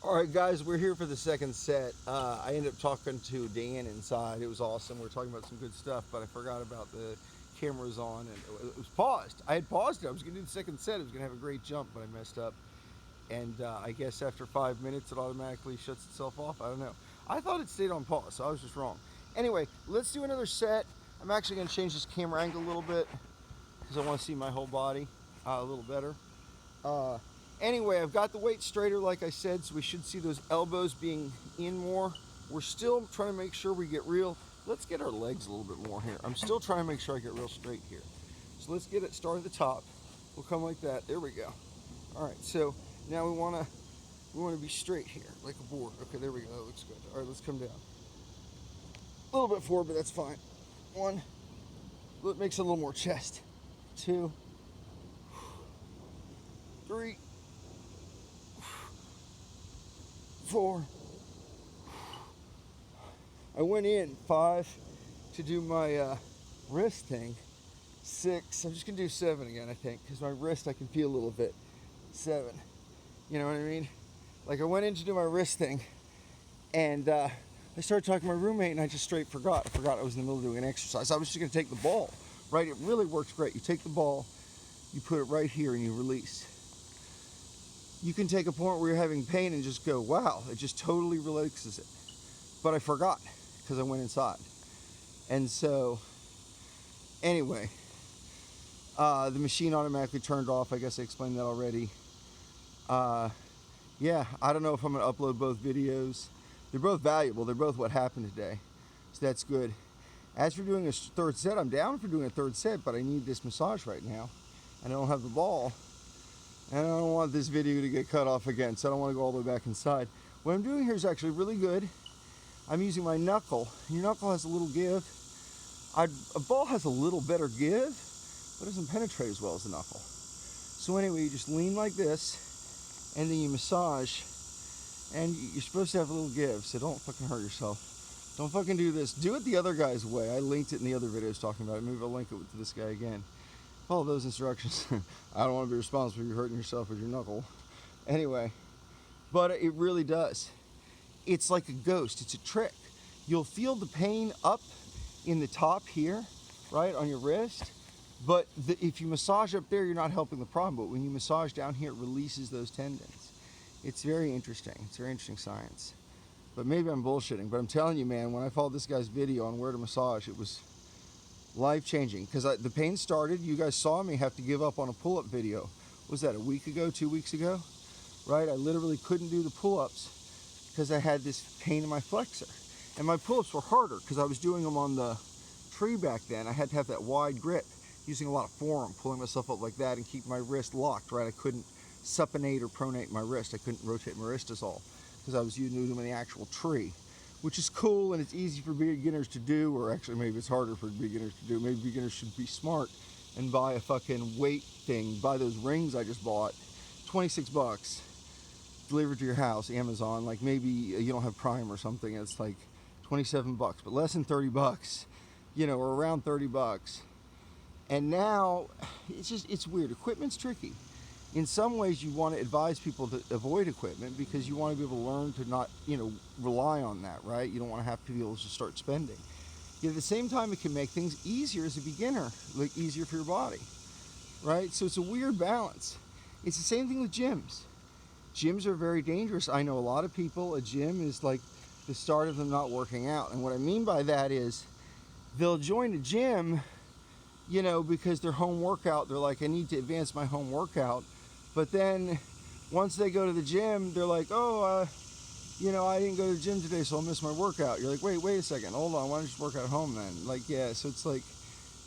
All right, guys, we're here for the second set. I ended up talking to Dan inside. It was awesome. We were talking about some good stuff, but I forgot about the cameras on, and it was paused. I had paused it. I was going to do the second set. It was going to have a great jump, but I messed up. And I guess after 5 minutes, it automatically shuts itself off. I don't know. I thought it stayed on pause, so I was just wrong. Anyway, let's do another set. I'm actually going to change this camera angle a little bit because I want to see my whole body a little better. Anyway, I've got the weight straighter, like I said, so we should see those elbows being in more. We're still trying to make sure we get real. Let's get our legs a little bit more here. I'm still trying to make sure I get real straight here. So let's get it started at the top. We'll come like that. There we go. All right, so now we want to be straight here, like a board. Okay, there we go. That looks good. All right, let's come down. A little bit forward, but that's fine. 1. It makes it a little more chest. 2. 3. 4. I went in 5 to do my wrist thing. 6. I'm just gonna do 7 again, I think, because my wrist I can feel a little bit. 7. You know what I mean? Like I went in to do my wrist thing, and I started talking to my roommate, and I just straight forgot. I forgot I was in the middle of doing an exercise. I was just gonna take the ball, right? It really works great. You take the ball, you put it right here, and you release. You can take a point where you're having pain and just go, wow, it just totally relaxes it. But I forgot because I went inside. And so, anyway, the machine automatically turned off. I guess I explained that already. Yeah, I don't know if I'm going to upload both videos. They're both valuable. They're both what happened today. So that's good. As for doing a third set, I'm down for doing a third set, but I need this massage right now. And I don't have the ball. And I don't want this video to get cut off again, so I don't want to go all the way back inside. What I'm doing here is actually really good. I'm using my knuckle. Your knuckle has a little give. A ball has a little better give, but it doesn't penetrate as well as the knuckle. So anyway, you just lean like this, and then you massage, and you're supposed to have a little give, so don't fucking hurt yourself. Don't fucking do this. Do it the other guy's way. I linked it in the other videos talking about it. Maybe I'll link it to this guy again. Follow those instructions. I don't want to be responsible for you hurting yourself with your knuckle. Anyway, but it really does. It's like a ghost. It's a trick. You'll feel the pain up in the top here, right, on your wrist. But if you massage up there, you're not helping the problem. But when you massage down here, it releases those tendons. It's very interesting. It's very interesting science. But maybe I'm bullshitting. But I'm telling you, man, when I followed this guy's video on where to massage, it was life-changing, because the pain started. You guys saw me have to give up on a pull-up video. Was that a week ago, 2 weeks ago? Right? I literally couldn't do the pull-ups because I had this pain in my flexor. And my pull-ups were harder because I was doing them on the tree back then. I had to have that wide grip, using a lot of forearm, pulling myself up like that and keep my wrist locked, right? I couldn't supinate or pronate my wrist. I couldn't rotate my wrist at all because I was using them in the actual tree, which is cool and it's easy for beginners to do, or actually maybe it's harder for beginners to do. Maybe beginners should be smart and buy a fucking weight thing. Buy those rings I just bought, 26 bucks, delivered to your house, Amazon. Like maybe you don't have Prime or something, it's like 27 bucks, but less than 30 bucks, you know, or around 30 bucks. And now it's weird. Equipment's tricky. In some ways, you want to advise people to avoid equipment because you want to be able to learn to not, you know, rely on that, right? You don't want to have to be able to just start spending. Yet at the same time, it can make things easier as a beginner, like easier for your body, right? So it's a weird balance. It's the same thing with gyms. Gyms are very dangerous. I know a lot of people, a gym is like the start of them not working out. And what I mean by that is they'll join a gym, you know, because their home workout, they're like, I need to advance my home workout. But then once they go to the gym, they're like, oh, you know, I didn't go to the gym today, so I'll miss my workout. You're like, wait a second, hold on, why don't you just work out at home then? Like, yeah, so it's like,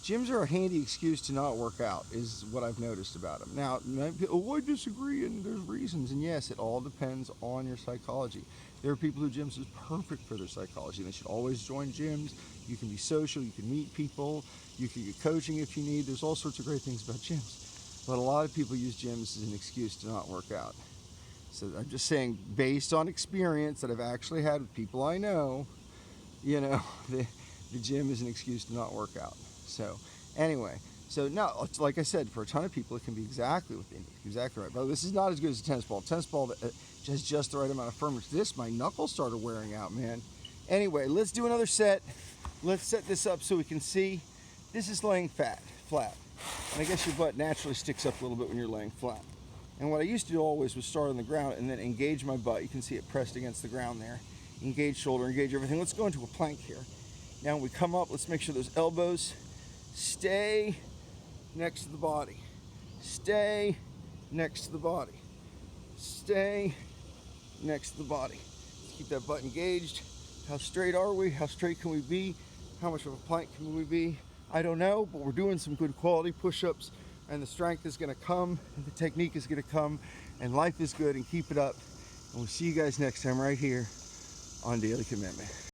gyms are a handy excuse to not work out, is what I've noticed about them. Now, oh, I disagree, and there's reasons, and yes, it all depends on your psychology. There are people who gyms is perfect for their psychology, and they should always join gyms. You can be social, you can meet people, you can get coaching if you need. There's all sorts of great things about gyms. But a lot of people use gyms as an excuse to not work out. So I'm just saying, based on experience that I've actually had with people I know, you know, the gym is an excuse to not work out. So anyway, so now, like I said, for a ton of people, it can be exactly what they need. Exactly right. But this is not as good as a tennis ball. Tennis ball, has just the right amount of firmness. My knuckles started wearing out, man. Anyway, let's do another set. Let's set this up so we can see. This is laying flat. And I guess your butt naturally sticks up a little bit when you're laying flat. And what I used to do always was start on the ground and then engage my butt. You can see it pressed against the ground there. Engage shoulder, engage everything. Let's go into a plank here. Now when we come up, let's make sure those elbows stay next to the body. Stay next to the body. Stay next to the body. Let's keep that butt engaged. How straight are we? How straight can we be? How much of a plank can we be? I don't know, but we're doing some good quality push-ups, and the strength is going to come, and the technique is going to come, and life is good, and keep it up. And we'll see you guys next time right here on Daily Commitment.